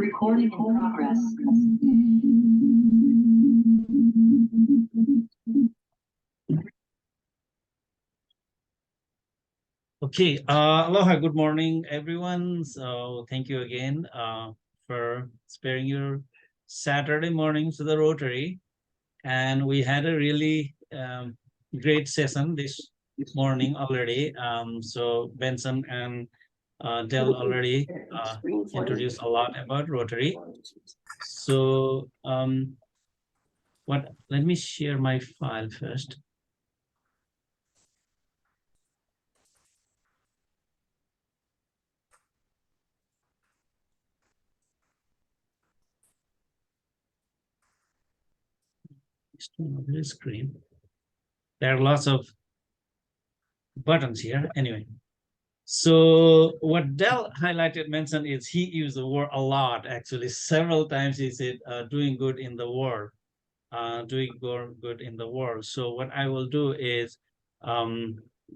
Recording in progress. Okay, aloha, good morning, everyone. So thank you again for sparing your Saturday morning to the Rotary. And we had a really great session this morning already. So Benson and Dell already introduced a lot about Rotary. So let me share my file first. Another screen. There are lots of buttons here. Anyway, so what Dell mentioned is he used the word a lot, actually, several times. He said, doing good in the world, doing good in the world. So what I will do is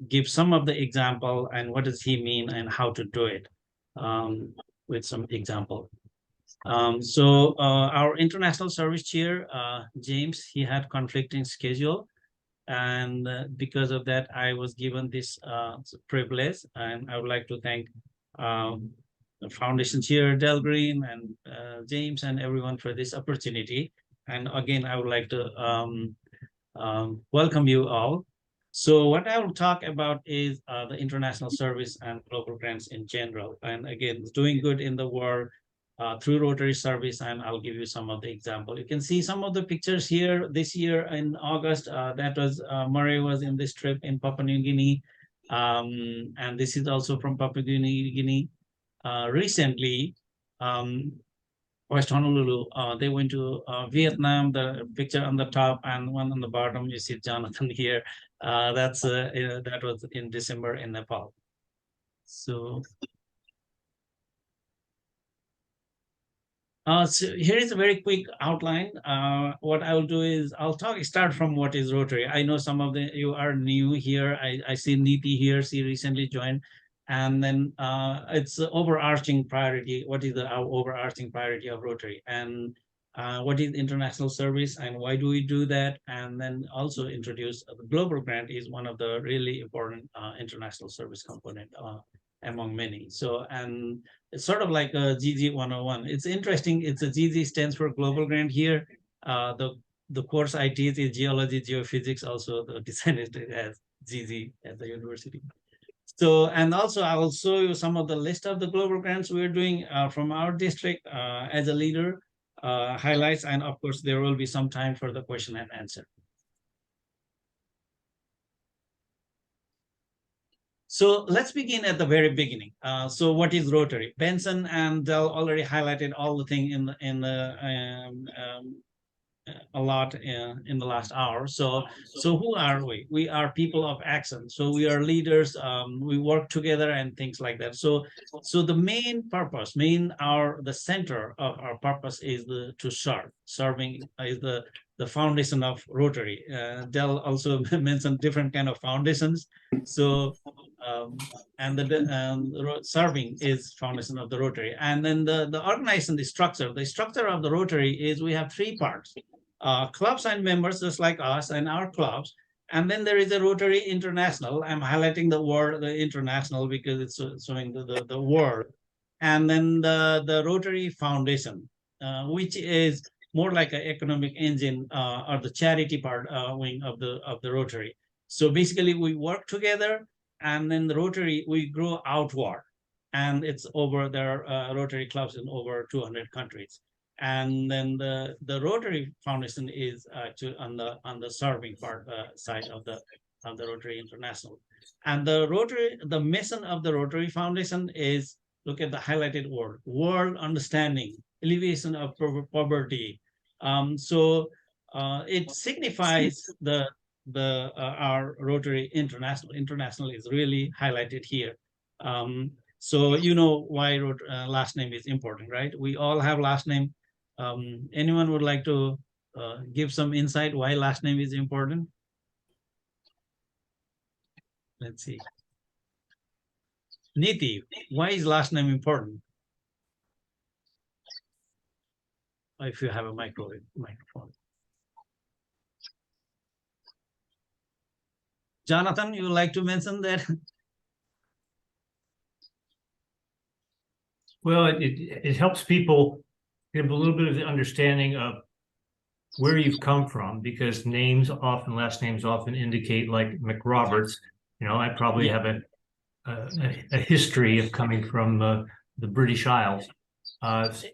give some of the example and what does he mean and how to do it with some example. So our international service chair, James, he had conflicting schedule. And because of that, I was given this privilege, and I would like to thank the foundation chair, Del Green, and James, and everyone for this opportunity. And again, I would like to welcome you all. So what I will talk about is the international service and global grants in general. And again, doing good in the world through Rotary service, and I'll give you some of the example. You can see some of the pictures here. This year in August, that was Murray was in this trip in Papua New Guinea, and this is also from Papua New Guinea. Recently, West Honolulu, they went to Vietnam. The picture on the top and one on the bottom, you see Jonathan here. That was in December in Nepal. So so here is a very quick outline. What I will do is I'll start from what is Rotary. I know some of you are new here. I see Niti here. She recently joined. And then it's overarching priority. What is our overarching priority of Rotary? And what is international service and why do we do that? And then also introduce the global grant is one of the really important international service component among many. So, and it's sort of like a GG 101. It's interesting. It's a GG stands for global grant here. The course I teach is geology, geophysics. Also, the design is as GG at the university. So, and also I will show you some of the list of the global grants we're doing from our district as a leader, highlights, and of course, there will be some time for the question and answer. So let's begin at the very beginning. So what is Rotary? Benson and Dell already highlighted all the thing in the a lot in the last hour. So who are we? We are people of action. So we are leaders. We work together and things like that. So the main purpose, the center of our purpose is to serve. Serving is the foundation of Rotary. Dell also mentioned different kind of foundations. So and the serving is foundation of the Rotary. And then the organization, the structure of the Rotary is we have three parts. Clubs and members just like us and our clubs. And then there is a Rotary International. I'm highlighting the word, the international, because it's showing the word. And then the Rotary Foundation, which is more like an economic engine or the charity part wing of the Rotary. So basically we work together, and then the Rotary, we grow outward. And it's over, there are Rotary clubs in over 200 countries. And then the Rotary Foundation is on the serving part side of the Rotary International. And the mission of the Rotary Foundation is, look at the highlighted word, world understanding, alleviation of poverty. So it signifies our Rotary International. International is really highlighted here. So you know why last name is important, right? We all have last name. Anyone would like to give some insight why last name is important? Let's see. Niti, why is last name important? if you have a microphone. Jonathan, you would like to mention that? Well, it helps people give a little bit of the understanding of where you've come from, because last names often indicate, like McRoberts. I probably have a history of coming from the British Isles.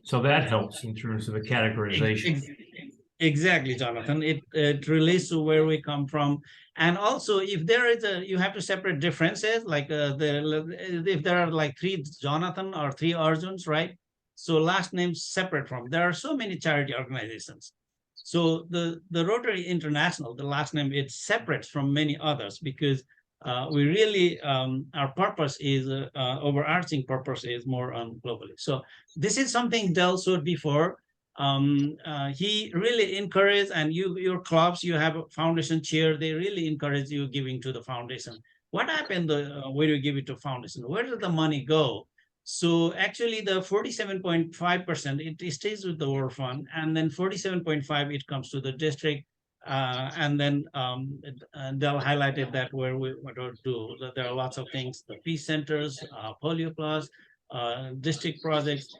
So that helps in terms of a categorization. Exactly, Jonathan. It relates to where we come from, and also if there is you have to separate differences. Like if there are like 3 Jonathan or 3 Arjuns, right? So last names separate from. There are so many charity organizations. So the Rotary International, the last name, it's separate from many others because we really our purpose is overarching purpose is more on globally. So this is something Del showed before. He really encouraged, and your clubs, you have a foundation chair, they really encourage you giving to the foundation. What happened when you give it to foundation? Where did the money go? So actually the 47.5%, it stays with the World Fund, and then 47.5, it comes to the district. And then Del highlighted that where we want to do, that there are lots of things, the peace centers, polio plus, district projects,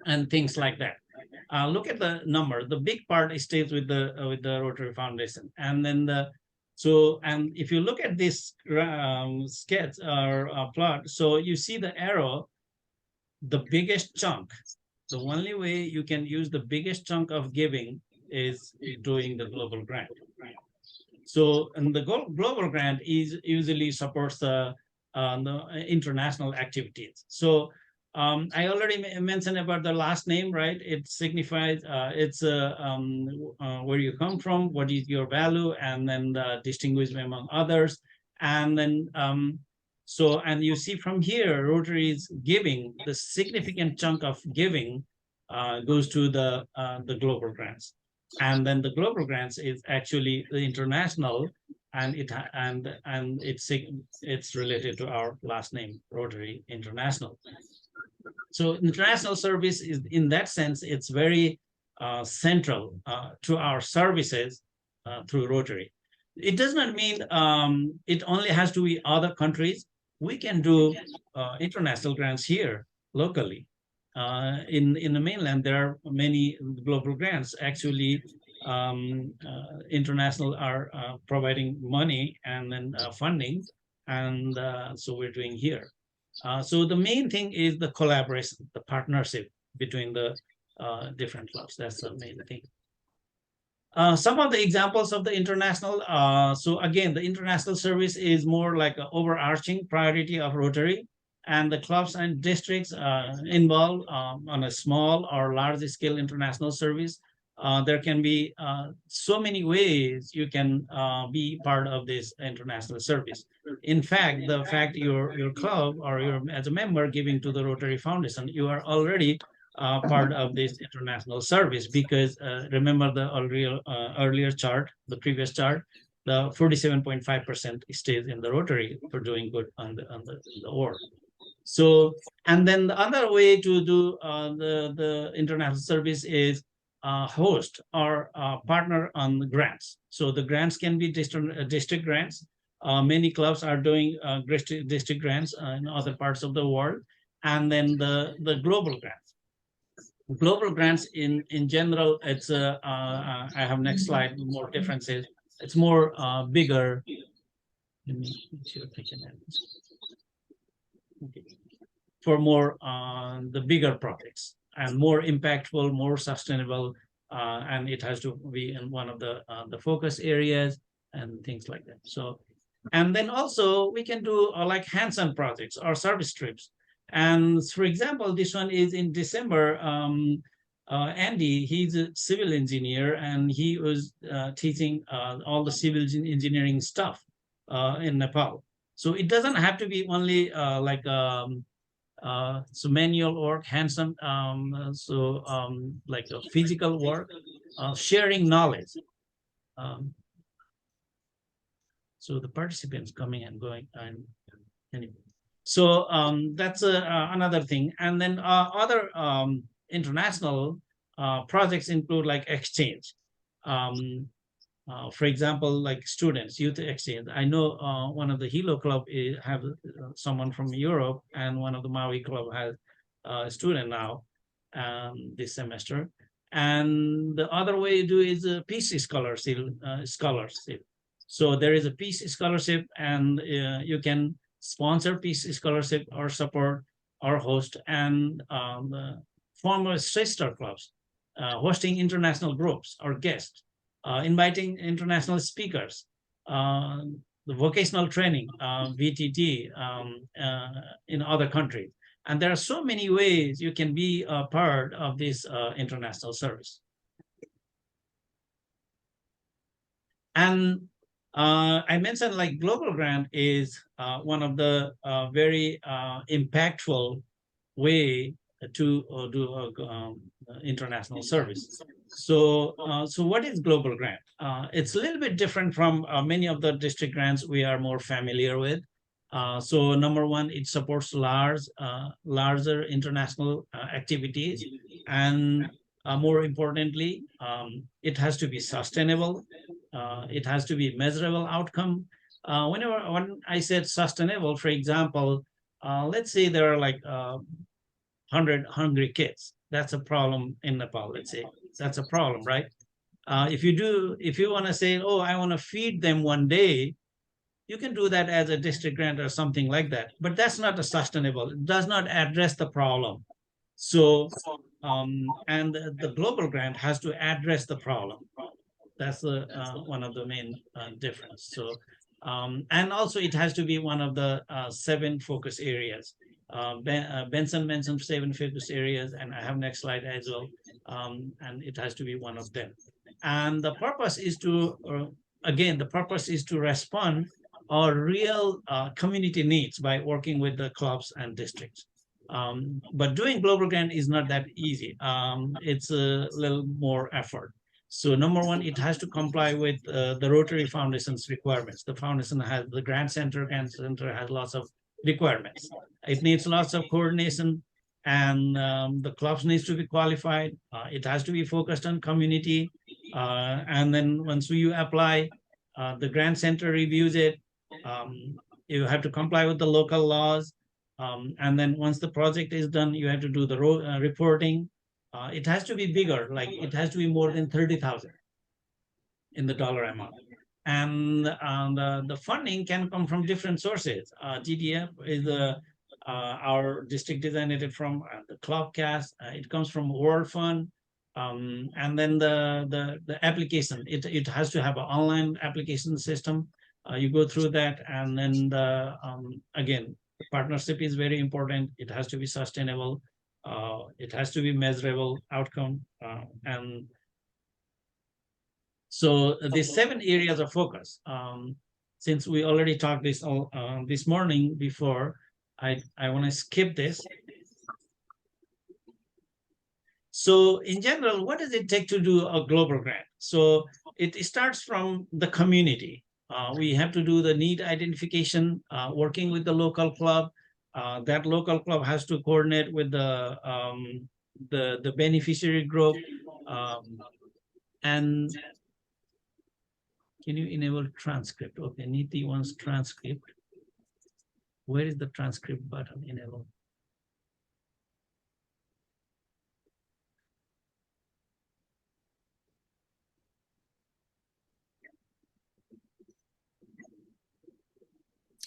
and things like that. Look at the number. The big part stays with the Rotary Foundation, and then and if you look at this sketch or plot, so you see the arrow, the biggest chunk. The only way you can use the biggest chunk of giving is doing the global grant. So, and the global grant is usually supports the international activities. So I already mentioned about the last name, right? It signifies it's where you come from, what is your value, and then distinguish among others. And then so, and you see from here, Rotary is giving, the significant chunk of giving goes to the global grants. And then the global grants is actually the international, and it's related to our last name, Rotary International. So international service is, in that sense, it's very central to our services through Rotary. It does not mean it only has to be other countries. We can do international grants here locally. In the mainland, there are many global grants. Actually, international are providing money and then funding, and so we're doing here. So the main thing is the collaboration, the partnership between the different clubs. That's the main thing. Some of the examples of the international. So again, the international service is more like an overarching priority of Rotary, and the clubs and districts involved on a small or large scale international service. There can be so many ways you can be part of this international service. In fact, the fact your club or as a member giving to the Rotary Foundation, you are already part of this international service, because remember the earlier chart, the previous chart, the 47.5% stays in the Rotary for doing good on the world. So, and then the other way to do the international service is host or partner on the grants. So the grants can be district grants. Many clubs are doing district grants in other parts of the world, and then the global grants. Global grants in general, it's I have next slide, more differences. It's more bigger. Let me make sure I can add this. Okay. For more the bigger projects and more impactful, more sustainable, and it has to be in one of the focus areas and things like that. So, and then also we can do like hands-on projects or service trips. And for example, this one is in December. Andy, he's a civil engineer, and he was teaching all the civil engineering stuff in Nepal. So it doesn't have to be only like so manual work, hands-on, like a physical work, sharing knowledge. So the participants coming and going, and anyway. So that's another thing. And then other international, projects include like exchange. For example, like students, youth exchange. I know one of the Hilo Club have someone from Europe, and one of the Maui Club has a student now this semester. And the other way you do is a peace scholarship. So there is a peace scholarship, and you can sponsor peace scholarship or support or host, and form sister clubs, hosting international groups or guests, inviting international speakers, the vocational training, VTT, in other countries. And there are so many ways you can be a part of this international service. And I mentioned like Global Grant is one of the very impactful way to do international service. So what is Global Grant? It's a little bit different from many of the district grants we are more familiar with. So number one, it supports larger international activities, and more importantly, it has to be sustainable. It has to be measurable outcome. When I said sustainable, for example, let's say there are like 100 hungry kids. That's a problem in Nepal. Let's say that's a problem, right? If you want to say, oh, I want to feed them one day, you can do that as a district grant or something like that. But that's not a sustainable. It does not address the problem. So, and the Global Grant has to address the problem. That's the one of the main difference. So, and also it has to be one of the 7 focus areas. Benson mentioned 7 focus areas, and I have next slide as well. And it has to be one of them. And the purpose is to, again, the purpose is to respond our real community needs by working with the clubs and districts. But doing Global Grant is not that easy. It's a little more effort. So number one, it has to comply with the Rotary Foundation's requirements. The foundation has the Grant Center has lots of requirements. It needs lots of coordination, and the clubs needs to be qualified. It has to be focused on community. And then once you apply, the Grant Center reviews it. You have to comply with the local laws. And then once the project is done, you have to do the reporting. It has to be bigger, like it has to be more than 30,000 in the dollar amount. And the funding can come from different sources. GDF is our district designated from the ClubCast. It comes from World Fund. And then the application, it has to have an online application system. You go through that, and then again, the partnership is very important. It has to be sustainable. It has to be measurable outcome. And so these 7 areas of focus, since we already talked this this morning before, I want to skip this. So in general, what does it take to do a Global Grant? So it starts from the community. We have to do the need identification, working with the local club. That local club has to coordinate with the beneficiary group. And can you enable transcript? Okay, Niti wants transcript. Where is the transcript button enabled?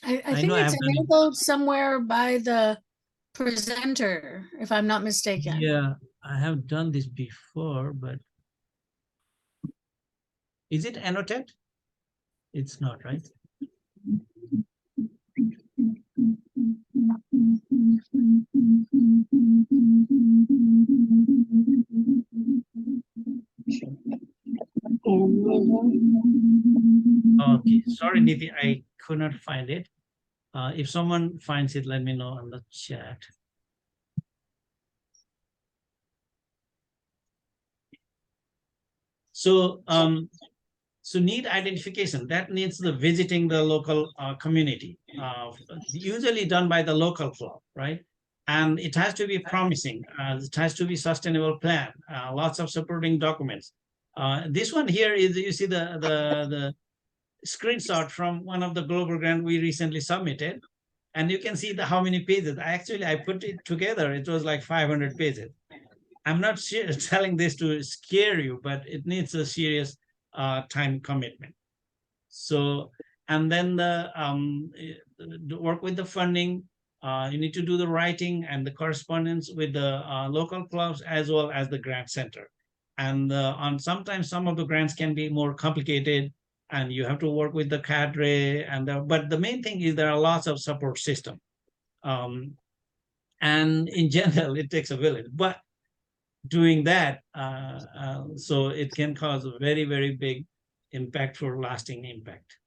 I think it's enabled somewhere by the presenter, if I'm not mistaken. Yeah, I have done this before, but is it annotated? It's not, right? Okay, sorry, Niti, I could not find it. If someone finds it, let me know on the chat. So, so need identification, that needs the visiting the local community, usually done by the local club, right? and it has to be promising. It has to be sustainable plan. Lots of supporting documents. This one here is, you see the screenshot from one of the global grant we recently submitted, and you can see how many pages. I put it together. It was like 500 pages. I'm not telling this to scare you, but it needs a serious time commitment. So, and then the work with the funding. You need to do the writing and the correspondence with the local clubs as well as the grant center. And sometimes some of the grants can be more complicated, and you have to work with the cadre. But the main thing is there are lots of support system. And in general, it takes a village. But doing that, so it can cause a very, very big impact for lasting impact.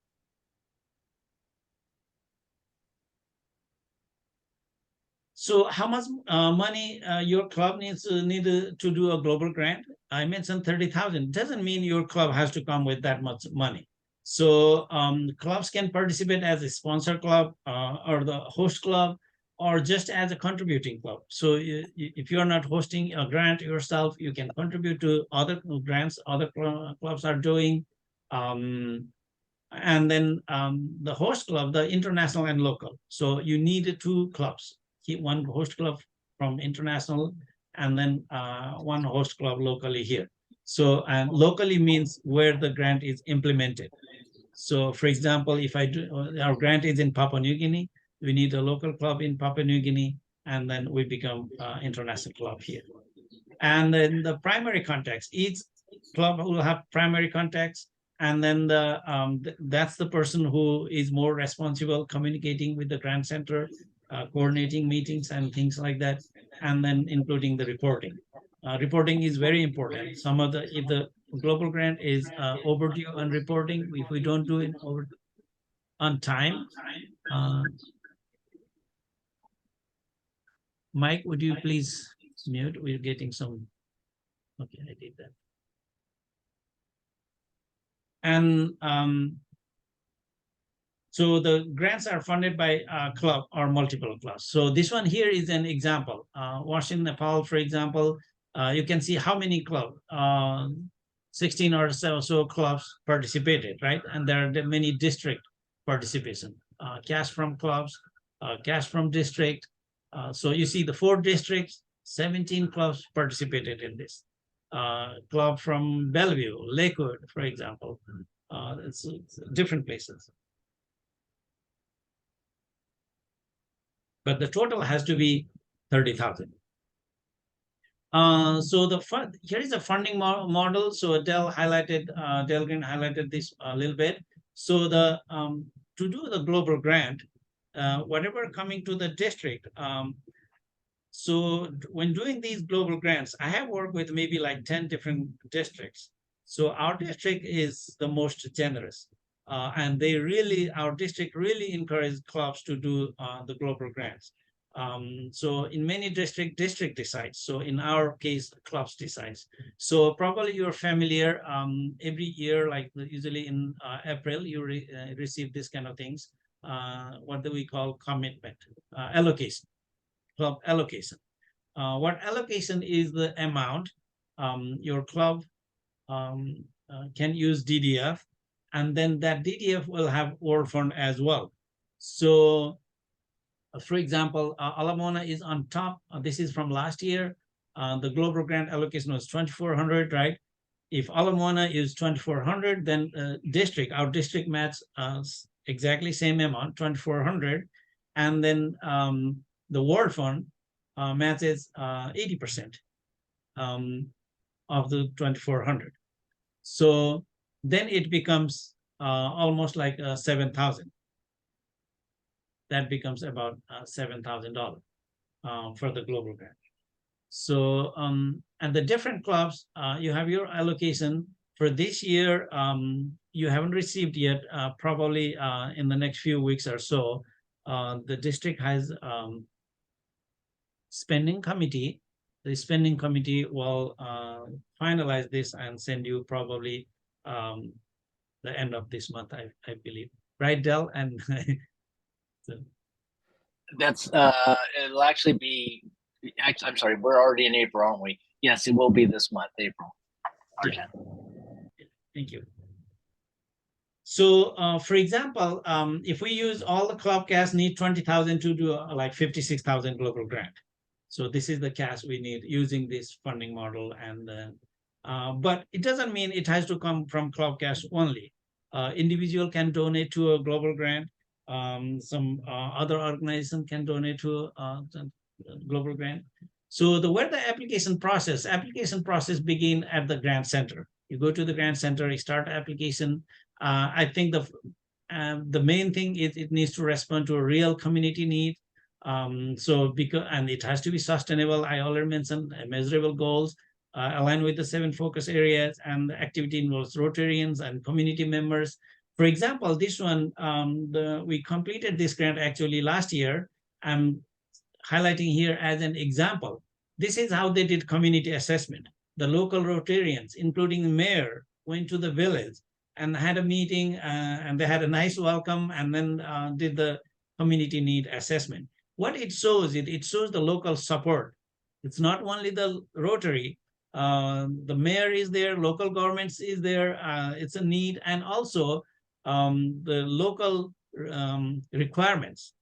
So how much money your club needs to do a global grant? I mentioned 30,000. Doesn't mean your club has to come with that much money. So clubs can participate as a sponsor club or the host club, or just as a contributing club. So if you're not hosting a grant yourself, you can contribute to other grants other clubs are doing. And then the host club, the international and local. So you need two clubs. One host club from international, and then one host club locally here. So, and locally means where the grant is implemented. So for example, if our grant is in Papua New Guinea, we need a local club in Papua New Guinea, and then we become international club here. And then the primary contacts, each club will have primary contacts, and then that's the person who is more responsible communicating with the grant center, coordinating meetings and things like that, and then including the reporting. Reporting is very important. If the global grant is overdue on reporting, if we don't do it on time, Mike, would you please mute? We're getting some. Okay, I did that. And so the grants are funded by a club or multiple clubs. So this one here is an example. Washington, Nepal, for example, you can see how many clubs, 16 or so clubs participated, right? And there are many district participation, cash from clubs, cash from district. So you see the 4 districts, 17 clubs participated in this. Club from Bellevue, Lakewood, for example, it's different places. But the total has to be 30,000. So here is a funding model. So Del Green highlighted this a little bit. So to do the global grant, whatever coming to the district. So when doing these global grants, I have worked with maybe like 10 different districts. So our district is the most generous. And our district really encourages clubs to do the global grants. So in many district decides. So in our case, clubs decides. So probably you're familiar, every year, like usually in April, you receive this kind of things. What do we call commitment? Allocation, club allocation. What allocation is the amount your club can use DDF, and then that DDF will have World Fund as well. So for example, Ala Moana is on top. This is from last year. The global grant allocation was 2,400, right? If Ala Moana is 2,400, then our district matches exactly same amount, 2,400. And then the World Fund matches 80% of the 2,400. So then it becomes almost like 7,000. That becomes about $7,000 for the global grant. So, and the different clubs, you have your allocation for this year. You haven't received yet, probably in the next few weeks or so. The district has spending committee. The spending committee will finalize this and send you probably the end of this month, I believe. Right, Del? And so. That's it'll actually be. I'm sorry, we're already in April, aren't we? Yes, it will be this month, April. Yeah. Thank you. So, for example, if we use all the club cash need 20,000 to do like 56,000 global grant. So this is the cash we need using this funding model, and but it doesn't mean it has to come from club cash only. Individual can donate to a global grant. Some other organization can donate to the global grant. So where the application process begin at the grant center. You go to the grant center, you start application. I think the main thing is it needs to respond to a real community need. So and it has to be sustainable. I already mentioned measurable goals, aligned with the 7 focus areas, and the activity involves Rotarians and community members. For example, this one, we completed this grant actually last year. I'm highlighting here as an example. This is how they did community assessment. The local Rotarians, including the mayor, went to the village and had a meeting, and they had a nice welcome, and then did the community need assessment. What it shows, it shows the local support. It's not only the Rotary, the mayor is there, local governments is there, it's a need, and also the local requirements.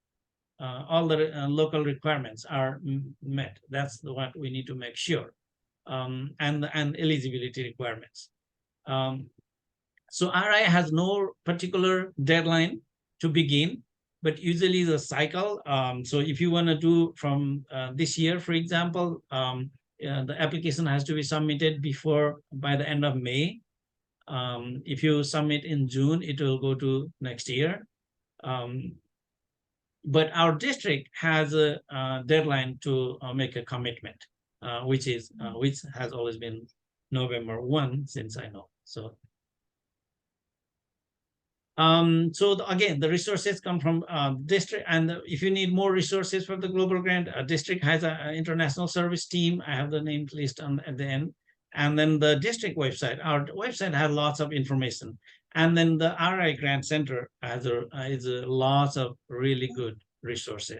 All the local requirements are met. That's what we need to make sure, and eligibility requirements. So RI has no particular deadline to begin, but usually the cycle. So if you want to do from this year, for example, the application has to be submitted by the end of May. If you submit in June, it will go to next year. But our district has a deadline to make a commitment, which has always been November 1, since I know. So, again, the resources come from district, and if you need more resources for the global grant, a district has an international service team. I have the name list at the end, and then the district website. Our website has lots of information. And then the RI Grant Center has lots of really good resources.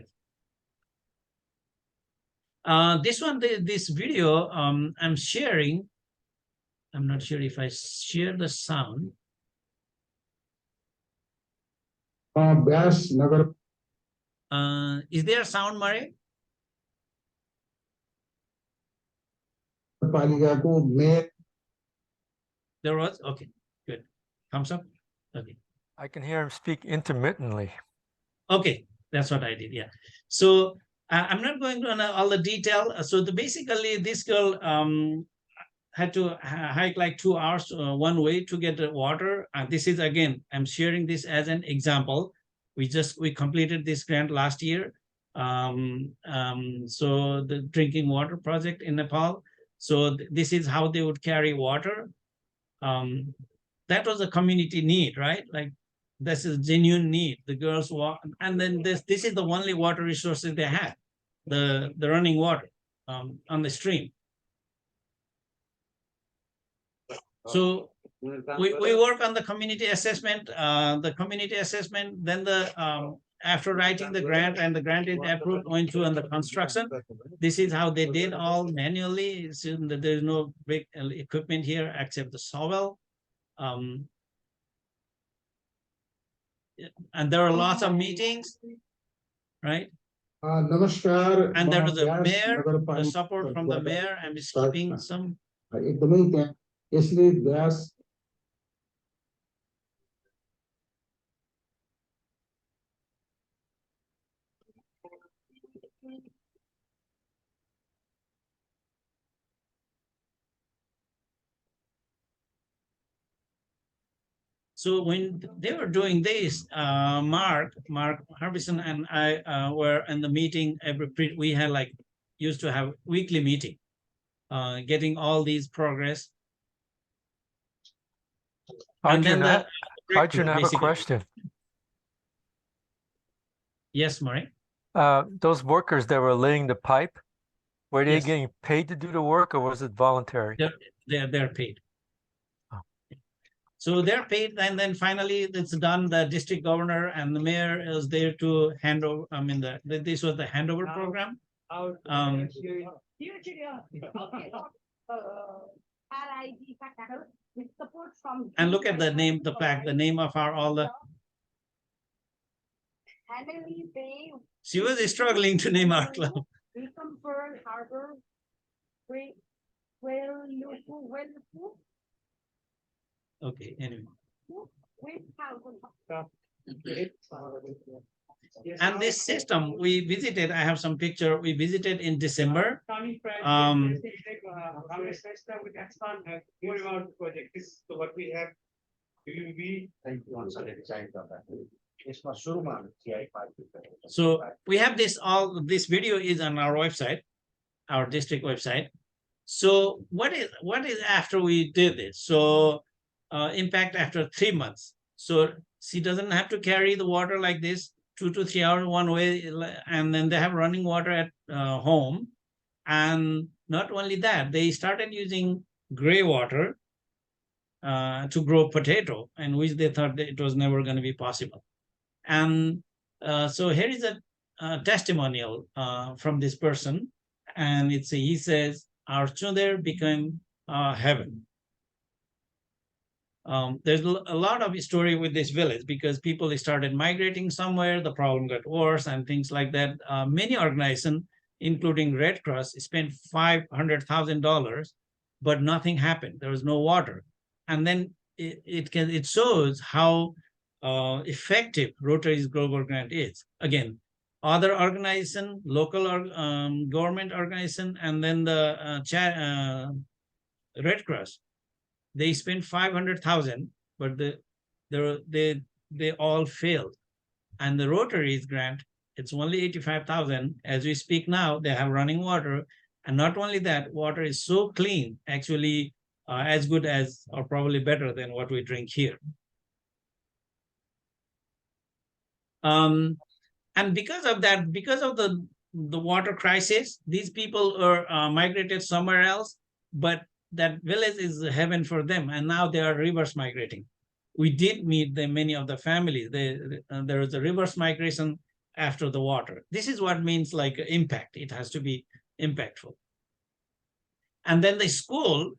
This video I'm sharing. I'm not sure if I share the sound. Is there a sound, Murray? There was? Okay, good. Thumbs up? Okay. I can hear him speak intermittently. Okay, that's what I did, yeah. So I'm not going to all the detail. So basically this girl had to hike like 2 hours one way to get the water. This is, again, I'm sharing this as an example. We completed this grant last year. So the drinking water project in Nepal. So this is how they would carry water. That was a community need, right? Like, this is genuine need. The girls walk, and then this is the only water resources they had, the running water on the stream. So we work on the community assessment. Then after writing the grant and the grant is approved, going to on the construction. This is how they did all manually. So there's no big equipment here except the shovel. And there are lots of meetings, right? Namaskar. And there was a mayor, the support from the mayor. I'm skipping some. So when they were doing this, Mark Harbison and I were in the meeting. We had used to have weekly meeting, getting all these progress. Arjun, I have a question. Yes, Murray. Those workers that were laying the pipe, were they Yes. getting paid to do the work, or was it voluntary? They're paid. Oh. So they're paid, and then finally it's done. The district governor and the mayor is there to hand over. I mean, this was the handover program. Um, and look at the name, the plaque, the name of all the. She was struggling to name our club. Okay, anyway. And this system we visited, I have some picture, we visited in December. What we have, So we have this, all this video is on our website, our district website. So what is after we did this? So impact after 3 months. So she doesn't have to carry the water like this 2 to 3 hours one way, and then they have running water at home. And not only that, they started using gray water to grow potato, and which they thought that it was never going to be possible. And so here is a testimonial from this person, and he says, our Chunder became heaven. There's a lot of story with this village because people started migrating somewhere, the problem got worse and things like that. Many organizations, including Red Cross, spent $500,000, but nothing happened. There was no water. And then it shows how effective Rotary's Global Grant is. Again, other organization, local government organization, and then the Red Cross, they spent 500,000, but they all failed. And the Rotary's grant, it's only 85,000. As we speak now, they have running water, and not only that, water is so clean, actually as good as, or probably better than what we drink here. And because of that, because of the water crisis, these people are migrated somewhere else, but that village is heaven for them, and now they are reverse migrating. We did meet many of the families. There is a reverse migration after the water. This is what means like impact. It has to be impactful. And then the school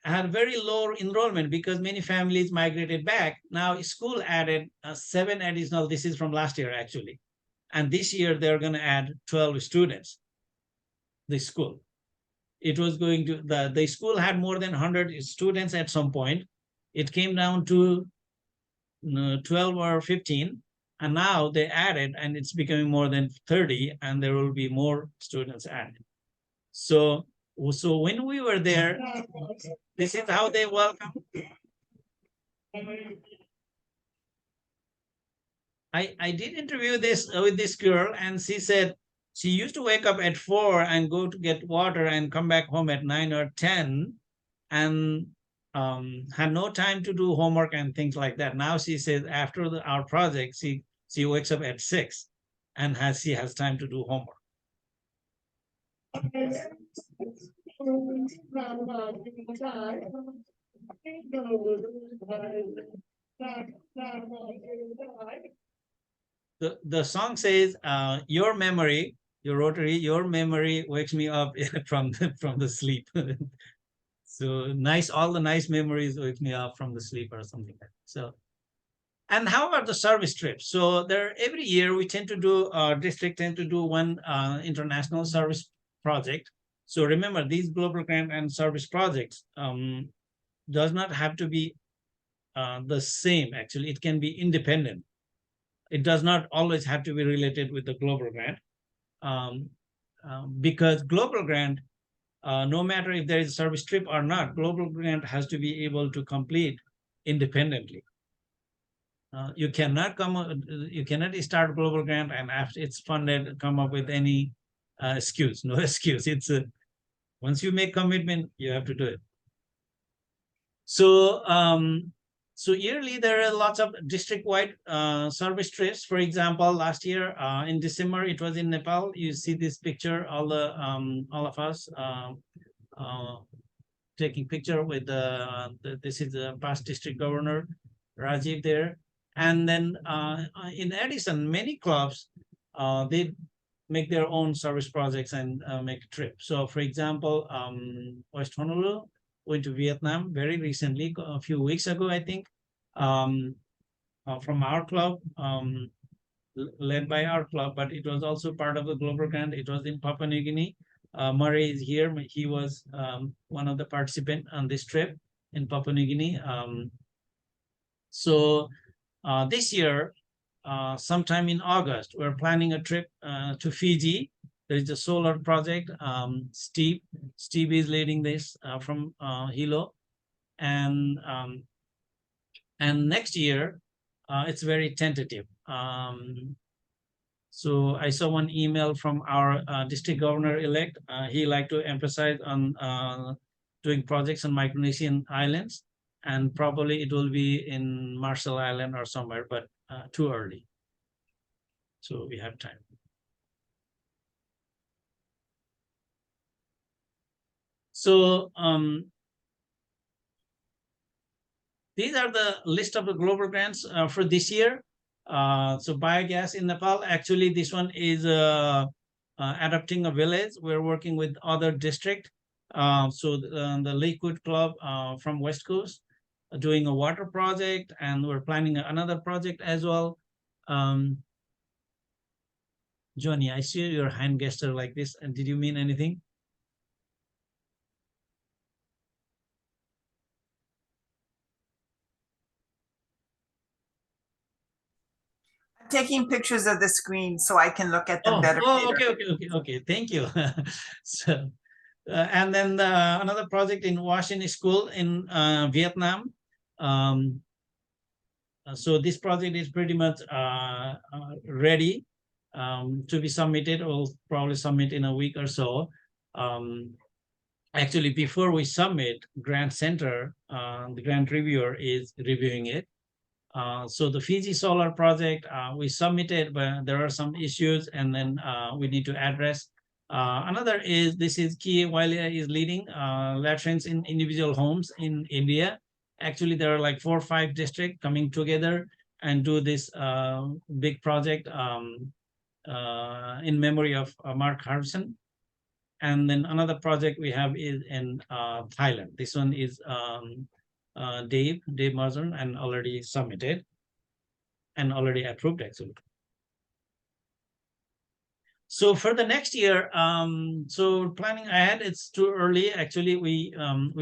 had very low enrollment because many families migrated back. Now school added 7 additional, this is from last year actually. And this year they're going to add 12 students, the school. It was going to, the school had more than 100 students at some point. It came down to 12 or 15, and now they added, and it's becoming more than 30, and there will be more students added. So when we were there, this is how they welcome. I did interview this with this girl, and she said she used to wake up at 4 and go to get water and come back home at 9 or 10, and had no time to do homework and things like that. Now she says after our project, she wakes up at 6 and she has time to do homework. The song says, your memory, your Rotary, your memory wakes me up from the sleep. So nice, all the nice memories wake me up from the sleep or something like that. So, and how about the service trips? So every year we tend to do, district tend to do one international service project. So remember, these global grant and service projects does not have to be the same. Actually, it can be independent. It does not always have to be related with the global grant, because global grant, no matter if there is a service trip or not, global grant has to be able to complete independently. You cannot start global grant and after it's funded, come up with any excuse. No excuse. It's once you make commitment, you have to do it. So so yearly there are lots of district-wide service trips. For example, last year in December, it was in Nepal. You see this picture, all of us taking picture with this is the past district governor Rajiv there. And then in addition, many clubs they make their own service projects and make a trip. So for example, West Honolulu went to Vietnam very recently, a few weeks ago, I think, from our club, led by our club, but it was also part of the Global Grant. It was in Papua New Guinea. Murray is here. He was one of the participants on this trip in Papua New Guinea. So this year, sometime in August, we're planning a trip to Fiji. There's a solar project. Steve is leading this from Hilo, and next year it's very tentative. So I saw one email from our district governor-elect. He like to emphasize on doing projects on Micronesian islands, and probably it will be in Marshall Island or somewhere, but too early. So we have time. So these are the list of the global grants for this year. So biogas in Nepal, actually this one is adapting a village. We're working with other district. So the Lakewood Club from West Coast doing a water project, and we're planning another project as well. Johnny, I see your hand gesture like this. And did you mean anything? Taking pictures of the screen so I can look at them better. Okay. Thank you. So, and then another project in Washington School in Vietnam. So this project is pretty much ready to be submitted. We'll probably submit in a week or so. Actually, before we submit, Grant Center, the grant reviewer is reviewing it. So the Fiji solar project, we submitted, but there are some issues, and then we need to address. Another is, this is Ki Walia is leading latrines in individual homes in India. Actually, there are like 4 or 5 districts coming together and do this big project in memory of Mark Harrison. And then another project we have is in Thailand. This one is Dave Marzon, and already submitted and already approved actually. So for the next year, so planning ahead, it's too early. Actually, we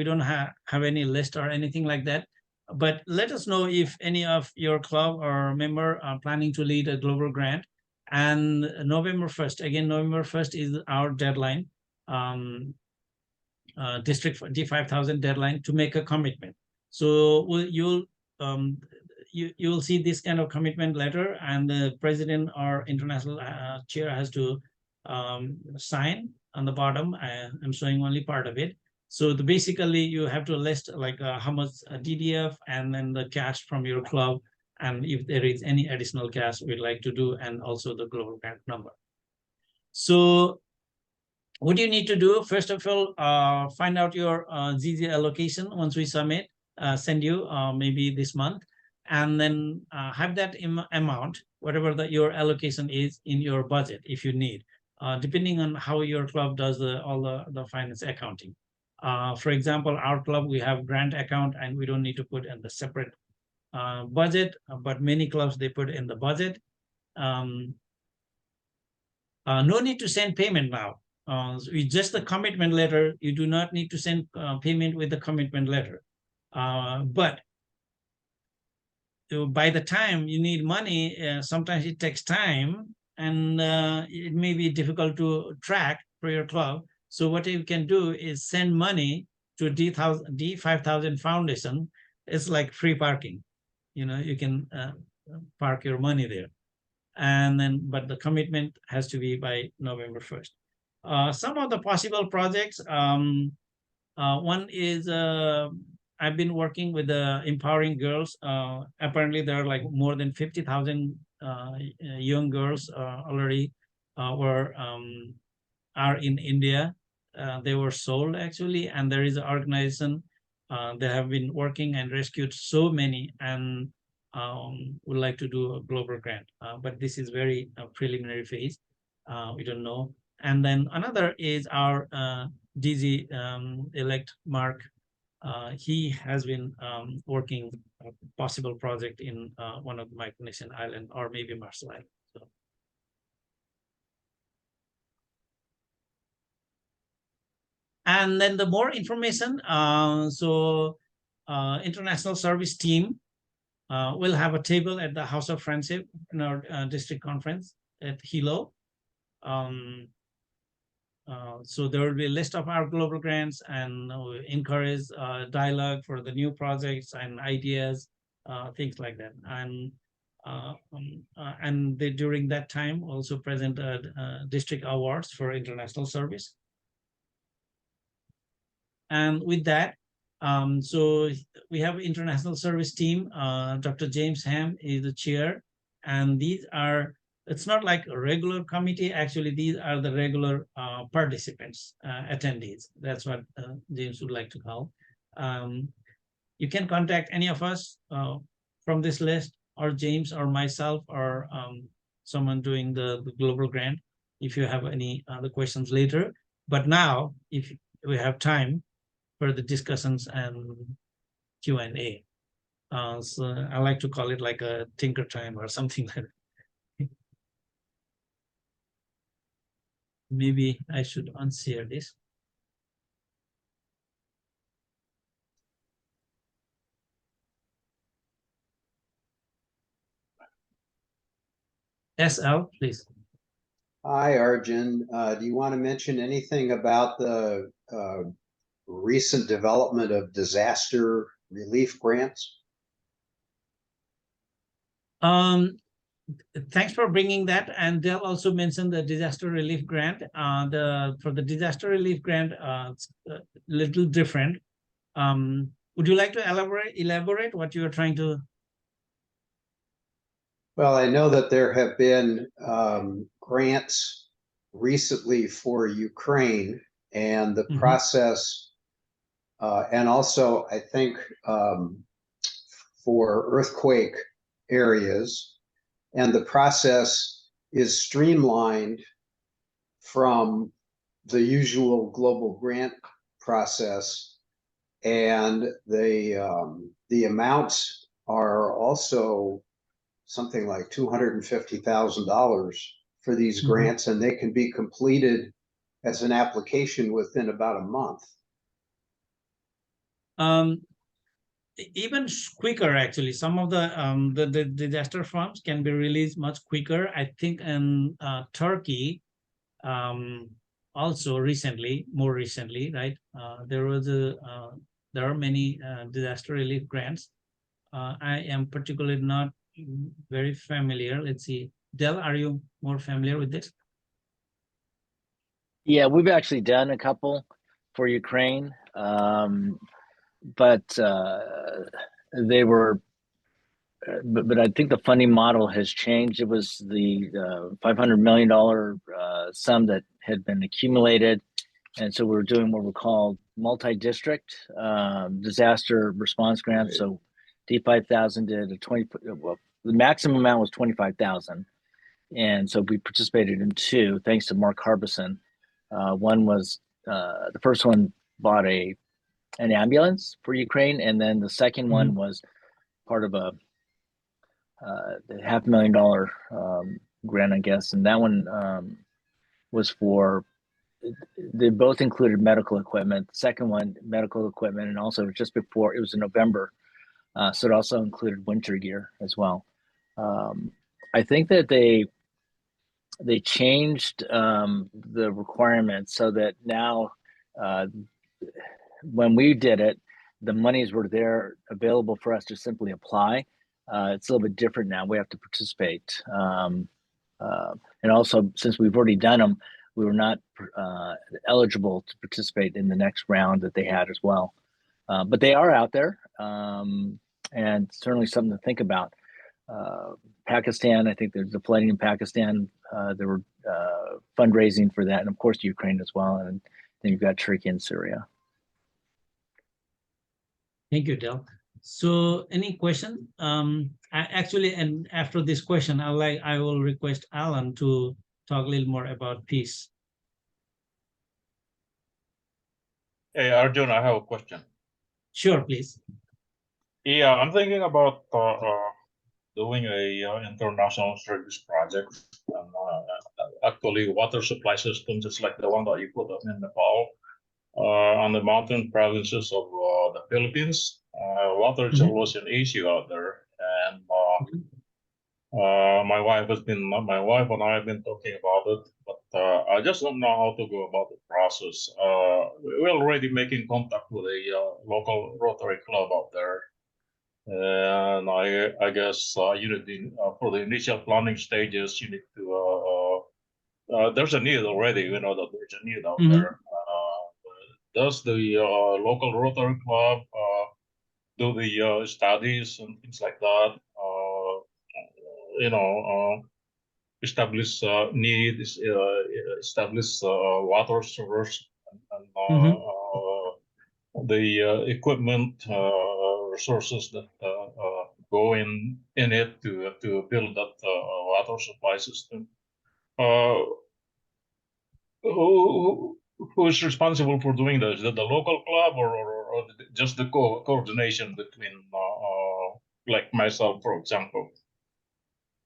don't have any list or anything like that. But let us know if any of your club or member are planning to lead a global grant. And November 1st, again, November 1st is our deadline, district D5000 deadline to make a commitment. So you'll see this kind of commitment letter, and the president or international chair has to sign on the bottom. I'm showing only part of it. So basically you have to list like how much DDF, and then the cash from your club, and if there is any additional cash we'd like to do, and also the global grant number. So what do you need to do? First of all, find out your ZZ allocation once we submit. Send you maybe this month, and then have that amount, whatever your allocation is, in your budget if you need, depending on how your club does all the finance accounting. For example, our club, we have grant account, and we don't need to put in the separate budget, but many clubs, they put in the budget. No need to send payment now. Just the commitment letter. You do not need to send payment with the commitment letter. But by the time you need money, sometimes it takes time, and it may be difficult to track for your club. So what you can do is send money to D5000 Foundation. It's like free parking. You can park your money there. And then, but the commitment has to be by November 1st. Some of the possible projects, one is, I've been working with empowering girls. Apparently, there are like more than 50,000 young girls already are in India they were sold actually, and there is an organization they have been working and rescued so many, and would like to do a global grant, but this is very preliminary phase. We don't know. And then another is our DG elect Mark. He has been working a possible project in one of the Micronesian island, or maybe Marshall Island. So. And then the more information, International Service Team will have a table at the House of Friendship in our district conference at Hilo. So there will be a list of our global grants, and we encourage dialogue for the new projects and ideas, things like that. And they, during that time, also present district awards for international service. And with that, so we have international service team. Dr. James Ham is the chair, and these are, it's not like a regular committee. Actually, these are the regular participants, attendees. That's what James would like to call. You can contact any of us from this list, or James, or myself, or someone doing the global grant, if you have any other questions later. But now, if we have time for the discussions and Q&A. So I like to call it like a tinker time or something like that. Maybe I should unshare this. SL, please. Hi, Arjun. Do you want to mention anything about the recent development of disaster relief grants? Thanks for bringing that. And Dell also mentioned the disaster relief grant. For the disaster relief grant, it's a little different. Would you like to elaborate what you are trying to? Well, I know that there have been grants recently for Ukraine, and the process, and also I think for earthquake areas, and the process is streamlined from the usual global grant process, and the amounts are also something like $250,000 for these grants, and they can be completed as an application within about a month. Even quicker, actually. Some of the disaster funds can be released much quicker. I think in Turkey, also recently, more recently, right? There are many disaster relief grants. I am particularly not very familiar. Let's see. Del, are you more familiar with this? Yeah, we've actually done a couple for Ukraine, but they were. But I think the funding model has changed. It was the $500 million sum that had been accumulated, and so we're doing what we call multi-district disaster response grants. So D5000 did a 20. Well, the maximum amount was 25,000, and so we participated in two. Thanks to Mark Harbison. One was the first one bought an ambulance for Ukraine, and then the second one was part of the $500,000 grant, I guess, and that one was for. They both included medical equipment. The second one, medical equipment, and also just before, it was in November, so it also included winter gear as well. I think that they changed the requirements so that now when we did it, the monies were there available for us to simply apply. It's a little bit different now. We have to participate. And also, since we've already done them, we were not eligible to participate in the next round that they had as well. But they are out there, and certainly something to think about. Pakistan, I think there's a flooding in Pakistan. There were fundraising for that, and of course Ukraine as well. And then you've got Turkey and Syria. Thank you, Del. So any question? Actually, and after this question, I will request Alan to talk a little more about peace. Hey, Arjun, I have a question. Sure, please. Yeah, I'm thinking about doing a international service project. Actually, water supply system, just like the one that you put up in Nepal, on the mountain provinces of the Philippines. Water is Mhm. always an issue out there, and my wife and I have been talking about it, but I just don't know how to go about the process. We're already making contact with a local Rotary Club out there, and I guess you need for the initial planning stages, you need to. There's a need already. We know that there's a need out Mhm. there. Does the local Rotary Club do the studies and things like that? Establish needs, establish water source, and Mhm. the equipment resources that go in it to build that water supply system. Who's responsible for doing this? Is it the local club or just the coordination between like myself, for example,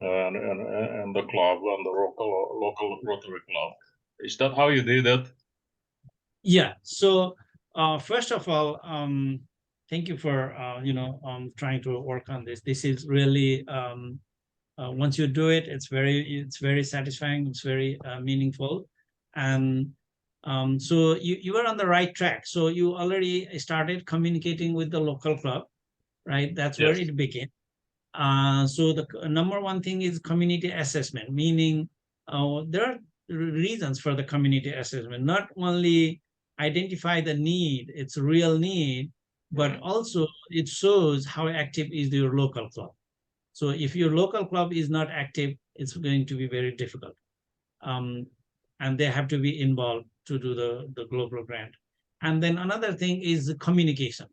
and the club and the local Rotary Club? Is that how you did it? Yeah. So first of all, thank you for trying to work on this. This is really once you do it, it's very satisfying. It's very meaningful, and so you are on the right track. So you already started communicating with the local club, right? That's where Yes. it began. So the number one thing is community assessment, meaning there are reasons for the community assessment, not only identify the need, its real need, but also it shows how active is your local club. So if your local club is not active, it's going to be very difficult. And they have to be involved to do the global grant. And then another thing is communication.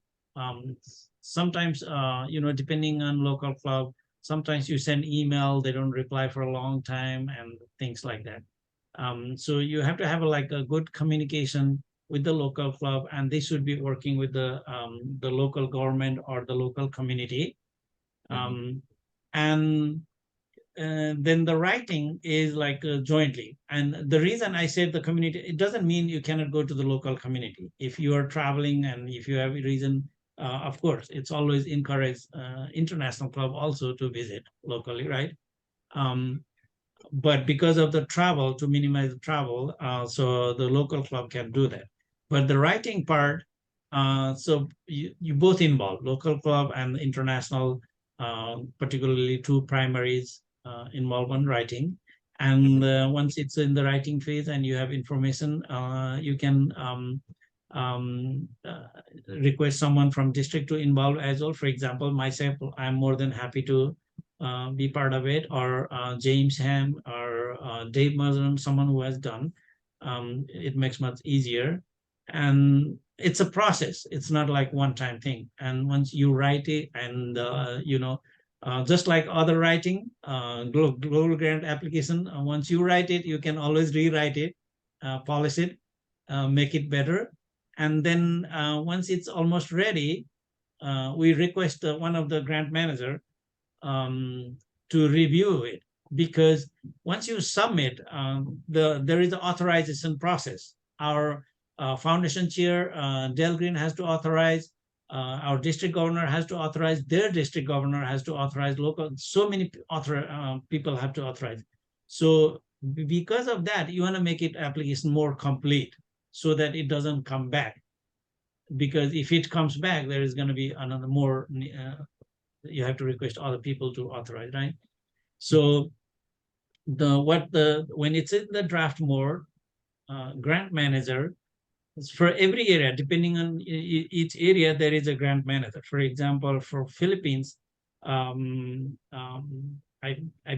Sometimes, depending on local club, sometimes you send email, they don't reply for a long time and things like that. So you have to have a good communication with the local club, and they should be working with the local government or the local community. And then the writing is jointly. And the reason I said the community, it doesn't mean you cannot go to the local community. If you are traveling and if you have a reason, of course, it's always encouraged international club also to visit locally, right? But because of the travel, to minimize the travel, so the local club can do that. But the writing part, so you both involve local club and international, particularly two primaries involved in writing. And once it's in the writing phase and you have information, you can request someone from district to involve as well. For example, myself, I'm more than happy to be part of it, or James Ham or Dave Muslim, someone who has done. It makes much easier. And it's a process. It's not like one-time thing. And once you write it, and just like other writing, global grant application, once you write it, you can always rewrite it, polish it, make it better. And then once it's almost ready, we request one of the grant manager to review it, because once you submit, there is an authorization process. Our foundation chair, Del Green, has to authorize. Our district governor has to authorize. Their district governor has to authorize. Local, so many people have to authorize. So because of that, you want to make it application more complete so that it doesn't come back. Because if it comes back, there is going to be another more. You have to request other people to authorize, right? So when it's in the draft mode, grant manager, for every area, depending on each area, there is a grant manager. For example, for Philippines, I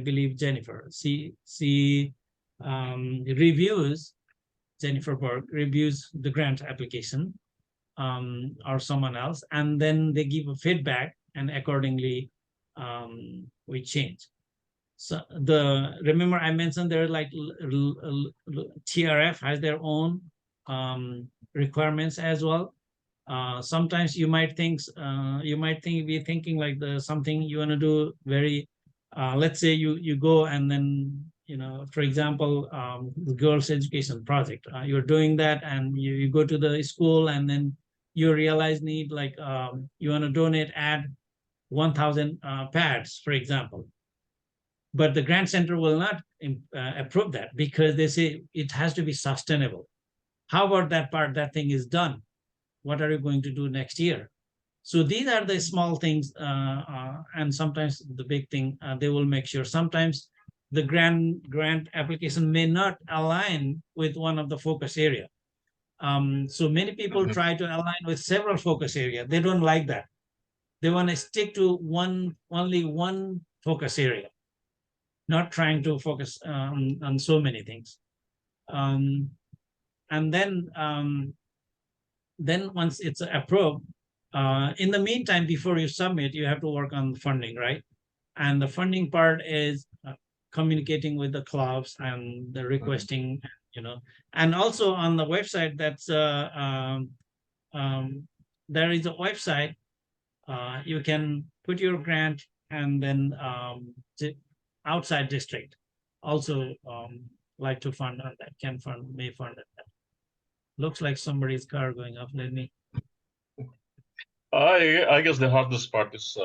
believe Jennifer, she reviews Jennifer Berg, reviews the grant application, or someone else, and then they give a feedback, and accordingly, we change. So remember I mentioned there like TRF has their own requirements as well. Sometimes you might think be thinking like something you want to do very, let's say you go and then, for example, the girls education project, you're doing that, and you go to the school, and then you realize need like you want to donate, add 1,000 pads, for example. But the grant center will not approve that, because they say it has to be sustainable. How about that part? That thing is done. What are you going to do next year? So these are the small things, and sometimes the big thing, they will make sure. Sometimes the grant application may not align with one of the focus area. So many people try to align with several focus areas. They don't like that. They want to stick to only one focus area, not trying to focus on so many things. And then once it's approved, in the meantime, before you submit, you have to work on funding, right? And the funding part is communicating with the clubs and the requesting, and also on the website, that's there is a website, you can put your grant, and then outside district also like to fund that, may fund that. Looks like somebody's car going off. Let me. I guess the hardest part is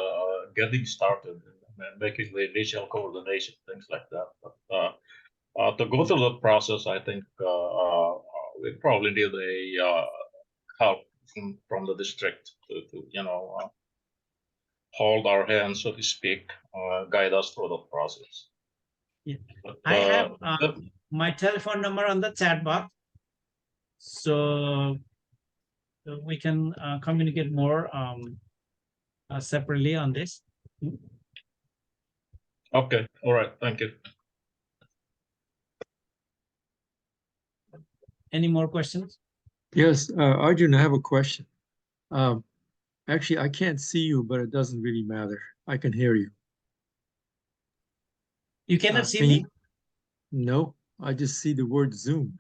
getting started and making the initial coordination, things like that. But to go through that process, I think we probably need a help from the district to hold our hands, so to speak, guide us through the process. Yeah. But, I have my telephone number on the chat box, so we can communicate more separately on this. Okay, all right, thank you. Any more questions? Yes, Arjun, I have a question. Actually, I can't see you, but it doesn't really matter. I can hear you. You cannot see Can me? you- No, I just see the word Zoom.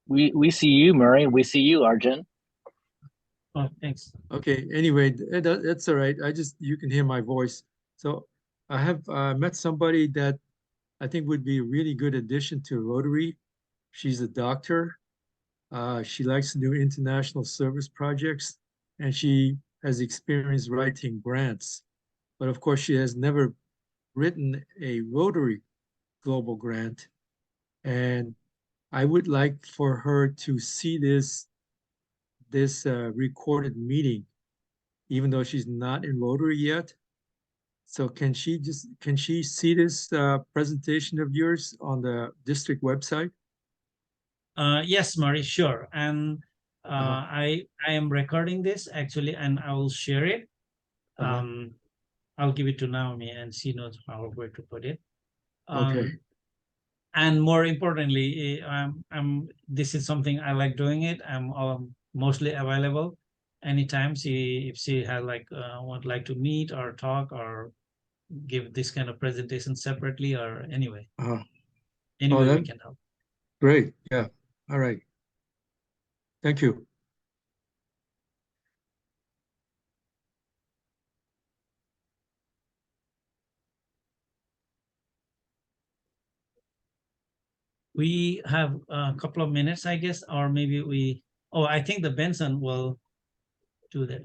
We see you, Murray. We see you, Arjun. Oh, thanks. Okay, anyway, that's all right. You can hear my voice. So I have met somebody that I think would be a really good addition to Rotary. She's a doctor. She likes to do international service projects, and she has experience writing grants. But of course, she has never written a Rotary Global Grant. And I would like for her to see this recorded meeting, even though she's not in Rotary yet. So can she see this presentation of yours on the district website? Yes, Murray, sure. And I am recording this actually, and I will share it. I'll give it to Naomi, and she knows where to put it. Okay. And more importantly, this is something I like doing it. I'm mostly available anytime if she has would like to meet or talk or give this kind of presentation separately, or anyway. Anyway, we can help. Great. Yeah. All right. Thank you. We have a couple of minutes, I guess, or maybe I think the Benson will do that.